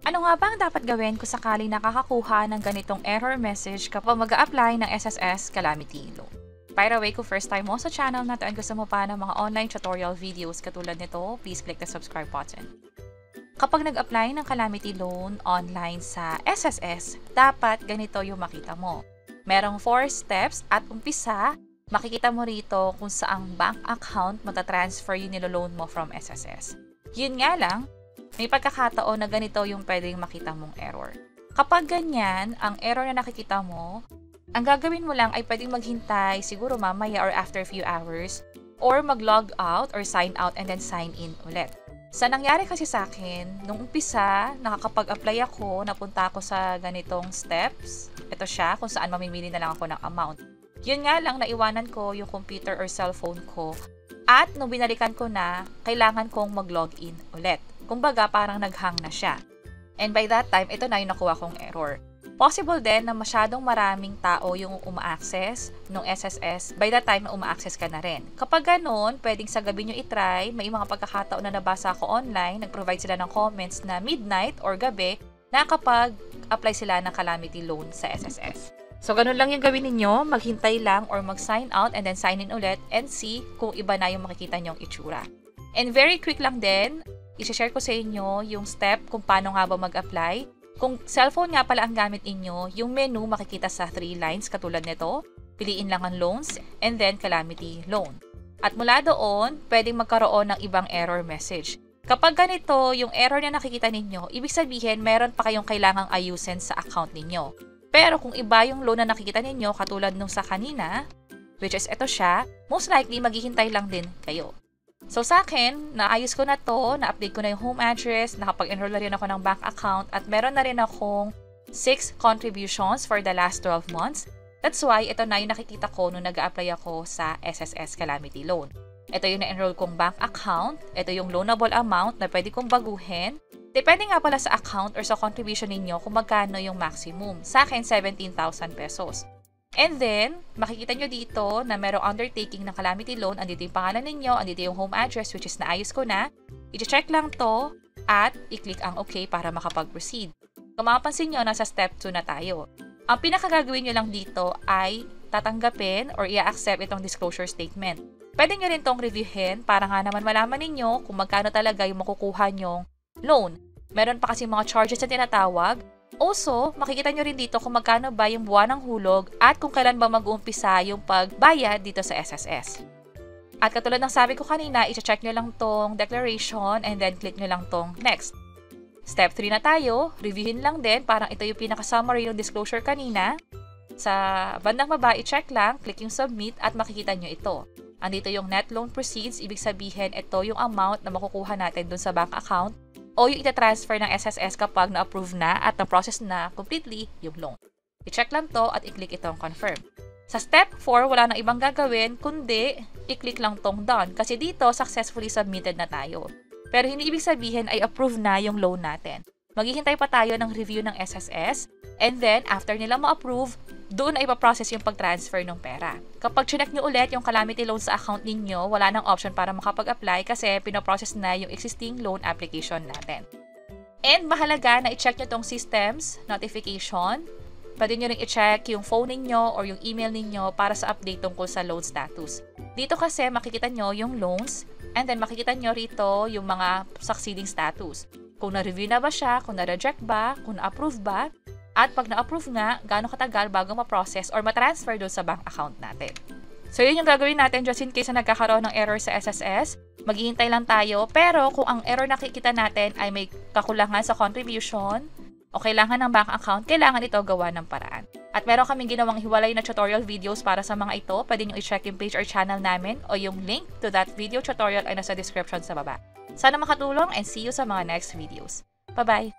Ano nga ba ang dapat gawin kung sakaling nakakakuha ng ganitong error message kapag mag-a-apply ng SSS Calamity Loan? By the way, kung first time mo sa channel na at gusto mo pa ng mga online tutorial videos katulad nito, please click the subscribe button. Kapag nag-apply ng Calamity Loan online sa SSS, dapat ganito yung makita mo. Merong 4 steps at umpisa, makikita mo rito kung saang bank account matatransfer yung niloloan mo from SSS. Yun nga lang, may pagkakataon na ganito yung pwedeng makita mong error. Kapag ganyan, ang error na nakikita mo, ang gagawin mo lang ay pwedeng maghintay siguro mamaya or after a few hours or mag-log out or sign out and then sign in ulit. Sa nangyari kasi sa akin, nung umpisa, nakakapag-apply ako, napunta ako sa ganitong steps. Ito siya, kung saan mamimili na lang ako ng amount. Yun nga lang, naiwanan ko yung computer or cellphone ko. At nung binalikan ko na, kailangan kong mag-login ulit. Kumbaga, parang nag-hang na siya. And by that time, ito na yung nakuha kong error. Possible din na masyadong maraming tao yung uma-access ng SSS by the time na uma-access ka na rin. Kapag ganun, pwedeng sa gabi nyo itry. May mga pagkakataon na nabasa ko online, nag-provide sila ng comments na midnight or gabi na kapag apply sila ng Calamity Loan sa SSS. So, ganun lang yung gawin ninyo, maghintay lang or mag-sign out and then sign in ulit and see kung iba na yung makikita nyong itsura. And very quick lang din, i-share ko sa inyo yung step kung paano nga ba mag-apply. Kung cellphone nga pala ang gamit inyo, yung menu makikita sa 3 lines katulad nito. Piliin lang ang loans and then Calamity Loan. At mula doon, pwedeng magkaroon ng ibang error message. Kapag ganito, yung error na nakikita ninyo, ibig sabihin meron pa kayong kailangang ayusin sa account ninyo. Pero kung iba yung loan na nakikita ninyo katulad nung sa kanina, which is ito siya, most likely maghihintay lang din kayo. So sa akin, naayos ko na to, na-update ko na yung home address, nakapag-enroll na rin ako ng bank account, at meron na rin akong 6 contributions for the last 12 months. That's why, ito na yung nakikita ko nung nag-a-apply ako sa SSS Calamity Loan. Ito yung na-enroll kong bank account, ito yung loanable amount na pwede kong baguhin. Depende nga pala sa account or sa contribution ninyo kung magkano yung maximum. Sa akin, 17,000 pesos. And then, makikita nyo dito na merong undertaking ng Calamity Loan. Andito yung pangalan ninyo, andito yung home address which is naayos ko na. I-check lang to at i-click ang OK para makapag-proceed. Kung mapapansin nyo, nasa step 2 na tayo. Ang pinakagagawin nyo lang dito ay tatanggapin or i-accept itong disclosure statement. Pwede nyo rin tong reviewin para nga naman malaman ninyo kung magkano talaga yung makukuha nyong loan. Meron pa kasi mga charges na tinatawag. Also, makikita nyo rin dito kung magkano ba yung buwan ng hulog at kung kailan ba mag-uumpisa yung pagbayad dito sa SSS. At katulad ng sabi ko kanina, i-check nyo lang tong declaration and then click nyo lang tong next. Step 3 na tayo, reviewin lang din, parang ito yung pinaka-summary yung disclosure kanina. Sa bandang baba, i-check lang, click yung submit at makikita nyo ito. Andito yung net loan proceeds, ibig sabihin ito yung amount na makukuha natin dun sa bank account o yung ita-transfer ng SSS kapag na-approve na at na-process na completely yung loan. I-check lang to at i-click itong confirm. Sa step 4, wala nang ibang gagawin, kundi i-click lang tong done kasi dito successfully submitted na tayo. Pero hindi ibig sabihin ay approve na yung loan natin. Maghihintay pa tayo ng review ng SSS and then after nila ma-approve, doon na ipaprocess yung pag-transfer ng pera. Kapag chinek nyo ulit yung Calamity Loan sa account ninyo, wala nang option para makapag-apply kasi pinoprocess na yung existing loan application natin. And mahalaga na i-check nyo tong systems, notification. Pwede nyo rin i-check yung phone ninyo or yung email ninyo para sa update tungkol sa loan status. Dito kasi makikita nyo yung loans and then makikita nyo rito yung mga succeeding status. Kung na-review na ba siya, kung na-reject ba, kung na-approve ba, at pag na-approve nga, gaano katagal bago ma-process or ma-transfer doon sa bank account natin. So, yun yung gagawin natin just in case na nagkakaroon ng error sa SSS. Maghihintay lang tayo. Pero kung ang error nakikita natin ay may kakulangan sa contribution o kailangan ng bank account, kailangan ito gawa ng paraan. At meron kaming ginawang hiwalay na tutorial videos para sa mga ito. Pwede nyo i-check yung page or channel namin o yung link to that video tutorial ay nasa description sa baba. Sana makatulong and see you sa mga next videos. Bye-bye!